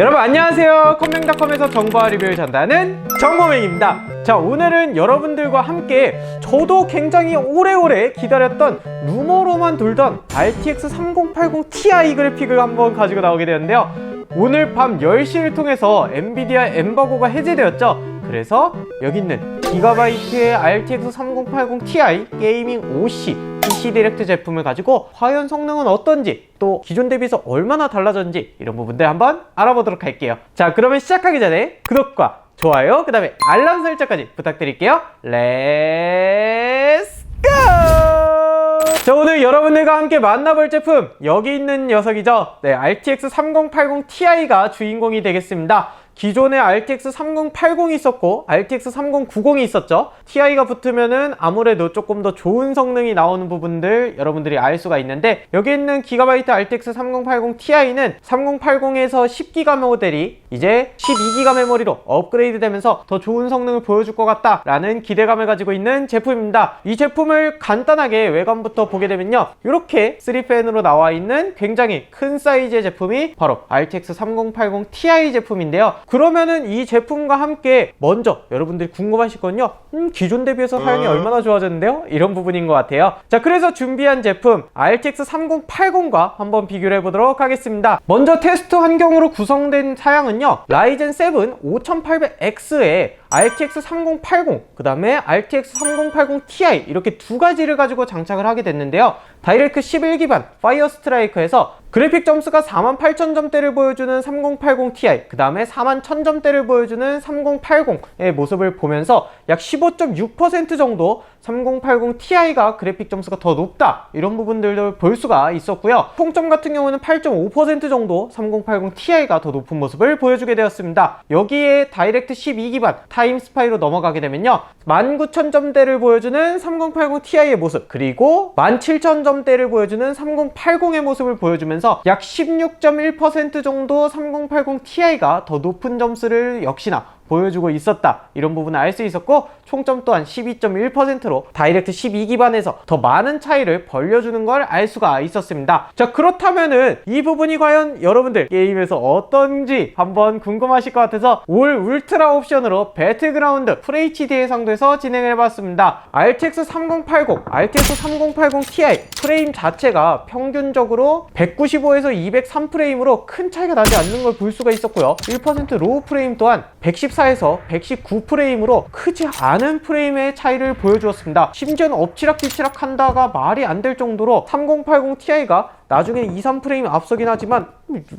여러분 안녕하세요. 컴맹닷컴에서 정보와 리뷰를 전달하는 정보맹입니다. 자, 오늘은 여러분들과 함께 저도 굉장히 오래오래 기다렸던 루머로만 돌던 RTX 3080 Ti 그래픽을 한번 가지고 나오게 되었는데요. 오늘 밤 10시를 통해서 엔비디아 엠바고가 해제되었죠. 그래서 여기 있는 기가바이트의 RTX 3080 Ti 게이밍 OC PC 디렉트 제품을 가지고 과연 성능은 어떤지, 또 기존 대비해서 얼마나 달라졌는지 이런 부분들 한번 알아보도록 할게요. 자, 그러면 시작하기 전에 구독과 좋아요, 그 다음에 알람 설정까지 부탁드릴게요. 렛츠 고! 자, 오늘 여러분들과 함께 만나볼 제품, 여기 있는 녀석이죠. 네, RTX 3080 Ti가 주인공이 되겠습니다. 기존에 RTX 3080이 있었고 RTX 3090이 있었죠. Ti가 붙으면은 아무래도 조금 더 좋은 성능이 나오는 부분들 여러분들이 알 수가 있는데, 여기 있는 기가바이트 RTX 3080 Ti는 3080에서 10기가 모델이 이제 12기가 메모리로 업그레이드 되면서 더 좋은 성능을 보여줄 것 같다 라는 기대감을 가지고 있는 제품입니다. 이 제품을 간단하게 외관부터 보게 되면요, 이렇게 3펜으로 나와 있는 굉장히 큰 사이즈의 제품이 바로 RTX 3080 Ti 제품인데요. 그러면은 이 제품과 함께 먼저 여러분들이 궁금하실 건요, 기존 대비해서 사양이 얼마나 좋아졌는데요? 이런 부분인 것 같아요. 자, 그래서 준비한 제품 RTX 3080과 한번 비교를 해보도록 하겠습니다. 먼저 테스트 환경으로 구성된 사양은요, 라이젠 7 5800X에 RTX 3080, 그 다음에 RTX 3080 Ti 이렇게 두 가지를 가지고 장착을 하게 됐는데요. 다이렉트 11기반 파이어 스트라이커에서 그래픽 점수가 48,000점대를 보여주는 3080 Ti, 그 다음에 41,000점대를 보여주는 3080의 모습을 보면서 약 15.6% 정도 3080 Ti가 그래픽 점수가 더 높다, 이런 부분들을 볼 수가 있었고요. 총점 같은 경우는 8.5% 정도 3080 Ti가 더 높은 모습을 보여주게 되었습니다. 여기에 다이렉트 12기반 타임 스파이로 넘어가게 되면요, 19,000점대를 보여주는 3080 Ti의 모습, 그리고 17,000점대를 보여주는 3080의 모습을 보여주면서 약 16.1% 정도 3080 Ti가 더 높은 점수를 역시나 보여주고 있었다, 이런 부분을 알 수 있었고, 총점 또한 12.1%로 다이렉트 12기반에서 더 많은 차이를 벌려주는 걸 알 수가 있었습니다. 자, 그렇다면은 이 부분이 과연 여러분들 게임에서 어떤지 한번 궁금하실 것 같아서 올 울트라 옵션으로 배틀그라운드 FHD 해상도에서 진행해봤습니다. RTX 3080, RTX 3080 Ti 프레임 자체가 평균적으로 195에서 203프레임으로 큰 차이가 나지 않는 걸 볼 수가 있었고요. 1% 로우 프레임 또한 114에서 119프레임으로 크지 않은 프레임의 차이를 보여주었습니다. 심지어는 엎치락뒤치락 한다가 말이 안 될 정도로 3080 Ti가 나중에 2, 3프레임 앞서긴 하지만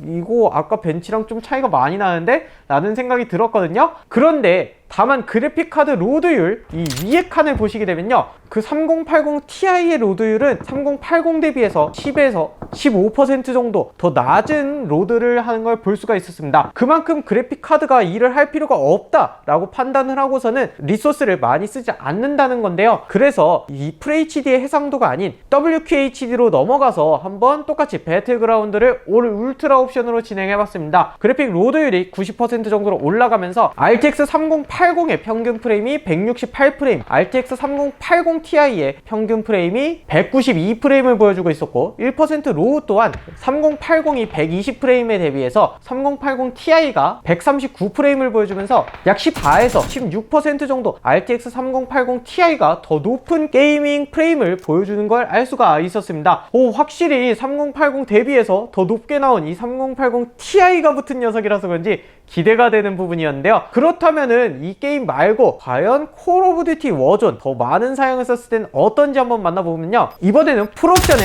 이거 아까 벤치랑 좀 차이가 많이 나는데? 라는 생각이 들었거든요. 그런데 다만 그래픽카드 로드율, 이 위에 칸을 보시게 되면요, 그 3080 Ti의 로드율은 3080 대비해서 10에서 15% 정도 더 낮은 로드를 하는 걸 볼 수가 있었습니다. 그만큼 그래픽카드가 일을 할 필요가 없다 라고 판단을 하고서는 리소스를 많이 쓰지 않는다는 건데요. 그래서 이 FHD의 해상도가 아닌 WQHD로 넘어가서 한번 똑같이 배틀그라운드를 올 울트라 옵션으로 진행해봤습니다. 그래픽 로드율이 90% 정도로 올라가면서 RTX 3080의 평균 프레임이 168프레임, RTX 3080 Ti의 평균 프레임이 192프레임을 보여주고 있었고, 1% 로우 또한 3080이 120프레임에 대비해서 3080 Ti가 139프레임을 보여주면서 약 14에서 16% 정도 RTX 3080 Ti가 더 높은 게이밍 프레임을 보여주는 걸 알 수가 있었습니다. 확실히 3080 대비해서 더 높게 나온 이 3080 Ti가 붙은 녀석이라서 그런지 기대가 되는 부분이었는데요. 그렇다면은 이 게임 말고 과연 콜 오브 듀티 워존 더 많은 사양을 썼을 땐 어떤지 한번 만나보면요, 이번에는 풀옵션의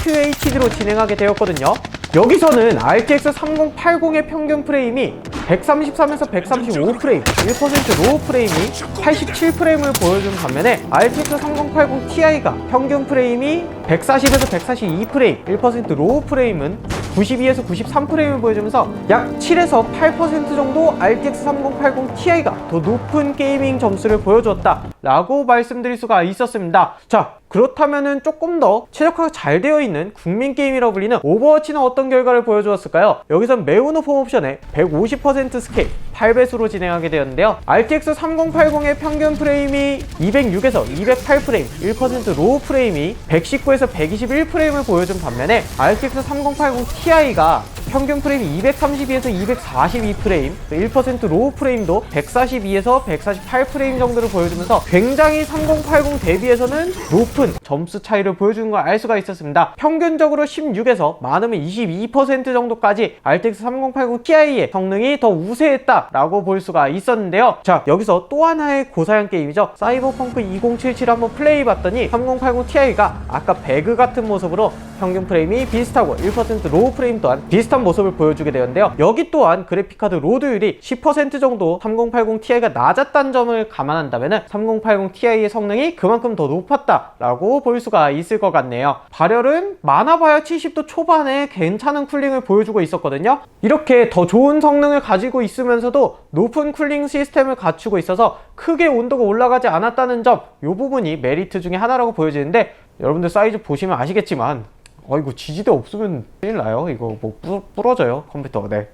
WQHD로 진행하게 되었거든요. 여기서는 RTX 3080의 평균 프레임이 133에서 135프레임, 1% 로우 프레임이 87프레임을 보여준 반면에 RTX 3080 Ti가 평균 프레임이 140에서 142프레임, 1% 로우 프레임은 92에서 93프레임을 보여주면서 약 7에서 8% 정도 RTX 3080 Ti가 더 높은 게이밍 점수를 보여주었다 라고 말씀드릴 수가 있었습니다. 자, 그렇다면은 조금 더 최적화가 잘 되어 있는 국민 게임이라고 불리는 오버워치는 어떤 결과를 보여주었을까요? 여기선 매우 높은 옵션에 150% 스케일 8배수로 진행하게 되었는데요. RTX 3080의 평균 프레임이 206에서 208프레임, 1% 로우 프레임이 119에서 121프레임을 보여준 반면에 RTX 3080 Ti가 평균 프레임이 232에서 242프레임, 1% 로우 프레임도 142에서 148프레임 정도를 보여주면서 굉장히 3080 대비해서는 높은 점수 차이를 보여주는 걸 알 수가 있었습니다. 평균적으로 16에서 많으면 22% 정도까지 RTX 3080 Ti의 성능이 더 우세했다라고 볼 수가 있었는데요. 자, 여기서 또 하나의 고사양 게임이죠. 사이버펑크 2077 한번 플레이봤더니 3080 Ti가 아까 배그 같은 모습으로 평균 프레임이 비슷하고 1% 로우 프레임 또한 비슷한 모습을 보여주게 되었는데요. 여기 또한 그래픽카드 로드율이 10% 정도 3080 Ti가 낮았다는 점을 감안한다면 3080 Ti의 성능이 그만큼 더 높았다라고 볼 수가 있을 것 같네요. 발열은 많아봐야 70도 초반에 괜찮은 쿨링을 보여주고 있었거든요. 이렇게 더 좋은 성능을 가지고 있으면서도 높은 쿨링 시스템을 갖추고 있어서 크게 온도가 올라가지 않았다는 점, 이 부분이 메리트 중에 하나라고 보여지는데, 여러분들 사이즈 보시면 아시겠지만 이거 지지대 없으면 큰일 나요. 이거 뭐 부러져요, 컴퓨터. 네.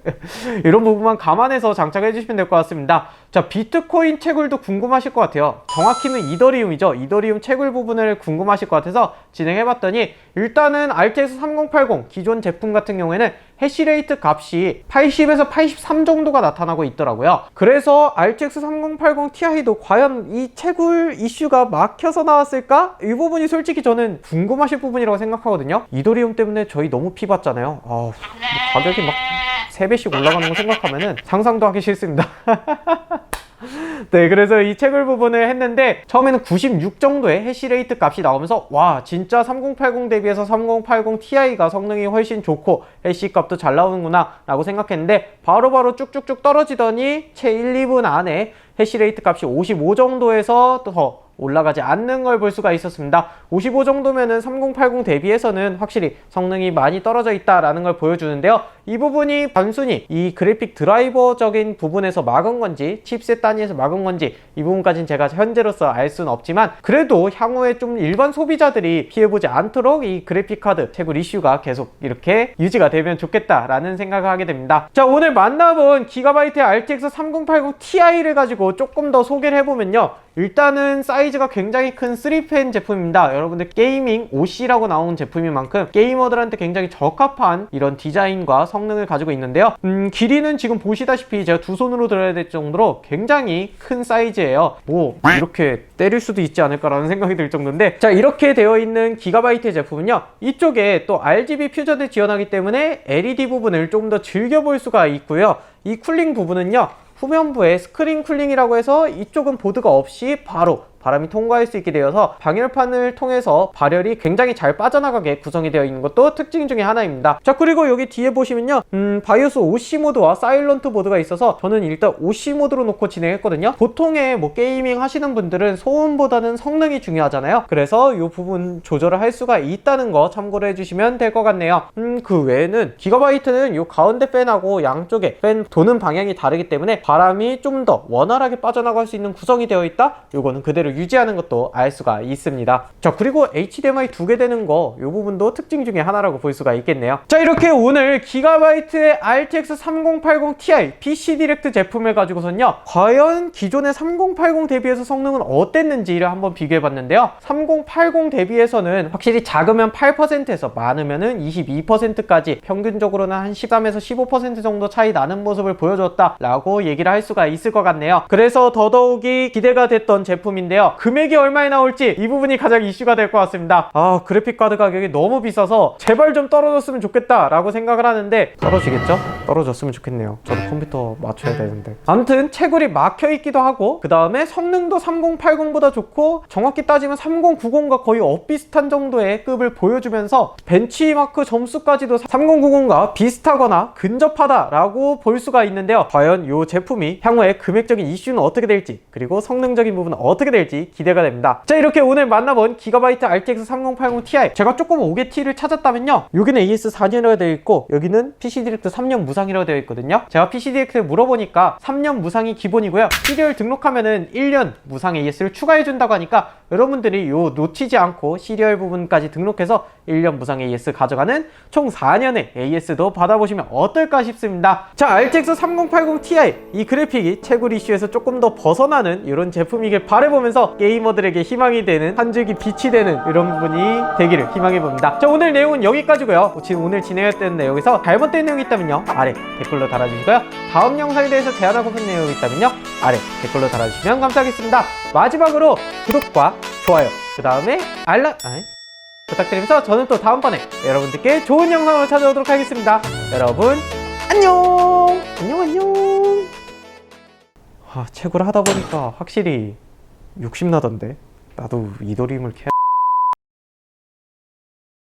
이런 부분만 감안해서 장착해 주시면 될 것 같습니다. 자, 비트코인 채굴도 궁금하실 것 같아요. 정확히는 이더리움이죠. 이더리움 채굴 부분을 궁금하실 것 같아서 진행해 봤더니, 일단은 RTX 3080 기존 제품 같은 경우에는 해시레이트 값이 80에서 83 정도가 나타나고 있더라고요. 그래서 RTX 3080 Ti도 과연 이 채굴 이슈가 막혀서 나왔을까? 이 부분이 솔직히 저는 궁금하실 부분이라고 생각하거든요. 이더리움 때문에 저희 너무 피 봤잖아요. 가격이 막 3배씩 올라가는 거 생각하면은 상상도 하기 싫습니다. 네, 그래서 이 채굴 부분을 했는데 처음에는 96 정도의 해시레이트 값이 나오면서 와, 진짜 3080 대비해서 3080 Ti가 성능이 훨씬 좋고 해시 값도 잘 나오는구나 라고 생각했는데, 바로바로 쭉쭉쭉 떨어지더니 채 1, 2분 안에 해시레이트 값이 55 정도에서 더 올라가지 않는 걸 볼 수가 있었습니다. 55 정도면은 3080 대비해서는 확실히 성능이 많이 떨어져 있다라는 걸 보여주는데요. 이 부분이 단순히 이 그래픽 드라이버적인 부분에서 막은 건지 칩셋 단위에서 막은 건지 이 부분까지는 제가 현재로서 알 수는 없지만, 그래도 향후에 좀 일반 소비자들이 피해보지 않도록 이 그래픽 카드 채굴 이슈가 계속 이렇게 유지가 되면 좋겠다라는 생각을 하게 됩니다. 자, 오늘 만나본 기가바이트의 RTX 3080 Ti를 가지고 조금 더 소개를 해보면요, 일단은 사이즈가 굉장히 큰 3펜 제품입니다. 여러분들 게이밍 OC라고 나온 제품인 만큼 게이머들한테 굉장히 적합한 이런 디자인과 성능을 가지고 있는데요. 길이는 지금 보시다시피 제가 두 손으로 들어야 될 정도로 굉장히 큰 사이즈예요. 뭐 이렇게 때릴 수도 있지 않을까라는 생각이 들 정도인데, 자, 이렇게 되어 있는 기가바이트의 제품은요, 이쪽에 또 RGB 퓨전을 지원하기 때문에 LED 부분을 좀 더 즐겨볼 수가 있고요. 이 쿨링 부분은요, 후면부에 스크린 쿨링이라고 해서 이쪽은 보드가 없이 바로 바람이 통과할 수 있게 되어서 방열판을 통해서 발열이 굉장히 잘 빠져나가게 구성이 되어 있는 것도 특징 중에 하나입니다. 자, 그리고 여기 뒤에 보시면요, 바이오스 OC 모드와 사일런트 모드가 있어서 저는 일단 OC 모드로 놓고 진행했거든요. 보통의 뭐 게이밍 하시는 분들은 소음보다는 성능이 중요하잖아요. 그래서 이 부분 조절을 할 수가 있다는 거 참고를 해주시면 될 것 같네요. 그 외에는 기가바이트는 이 가운데 팬하고 양쪽에 팬 도는 방향이 다르기 때문에 바람이 좀 더 원활하게 빠져나갈 수 있는 구성이 되어 있다? 요거는 그대로 유지하는 것도 알 수가 있습니다. 자, 그리고 HDMI 2개 되는 거, 이 부분도 특징 중에 하나라고 볼 수가 있겠네요. 자, 이렇게 오늘 기가바이트의 RTX 3080 Ti PC 디렉트 제품을 가지고선요, 과연 기존의 3080 대비해서 성능은 어땠는지를 한번 비교해 봤는데요. 3080 대비해서는 확실히 작으면 8%에서 많으면은 22%까지 평균적으로는 한 13에서 15% 정도 차이 나는 모습을 보여줬다라고 얘기를 할 수가 있을 것 같네요. 그래서 더더욱이 기대가 됐던 제품인데요. 금액이 얼마에 나올지 이 부분이 가장 이슈가 될 것 같습니다. 그래픽카드 가격이 너무 비싸서 제발 좀 떨어졌으면 좋겠다 라고 생각을 하는데, 떨어지겠죠? 떨어졌으면 좋겠네요. 저도 컴퓨터 맞춰야 되는데. 아무튼 채굴이 막혀있기도 하고, 그 다음에 성능도 3080보다 좋고, 정확히 따지면 3090과 거의 엇비슷한 정도의 급을 보여주면서 벤치마크 점수까지도 3090과 비슷하거나 근접하다라고 볼 수가 있는데요. 과연 이 제품이 향후에 금액적인 이슈는 어떻게 될지, 그리고 성능적인 부분은 어떻게 될지 기대가 됩니다. 자, 이렇게 오늘 만나본 기가바이트 RTX 3080 Ti, 제가 조금 5개 T를 찾았다면요, 여기는 AS 4년이라고 되어 있고 여기는 PC 디렉트 3년 무상이라고 되어 있거든요. 제가 PC 디렉트에 물어보니까 3년 무상이 기본이고요, 시리얼 등록하면은 1년 무상 AS를 추가해 준다고 하니까 여러분들이 요 놓치지 않고 시리얼 부분까지 등록해서 1년 무상 AS 가져가는 총 4년의 AS도 받아보시면 어떨까 싶습니다. 자, RTX 3080 Ti 이 그래픽이 채굴 이슈에서 조금 더 벗어나는 이런 제품이길 바라보면서 게이머들에게 희망이 되는 한 줄기 빛이 되는 이런 부분이 되기를 희망해봅니다. 자, 오늘 내용은 여기까지고요. 지금 오늘 진행했던 내용에서 잘못된 내용이 있다면요 아래 댓글로 달아주시고요. 다음 영상에 대해서 제안하고 싶은 내용이 있다면요 아래 댓글로 달아주시면 감사하겠습니다. 마지막으로 구독과 좋아요 그 다음에 알람 부탁드리면서 저는 또 다음번에 여러분들께 좋은 영상으로 찾아오도록 하겠습니다. 여러분 안녕. 채굴 하다 보니까 확실히 욕심나던데 나도 이 도림을 캐야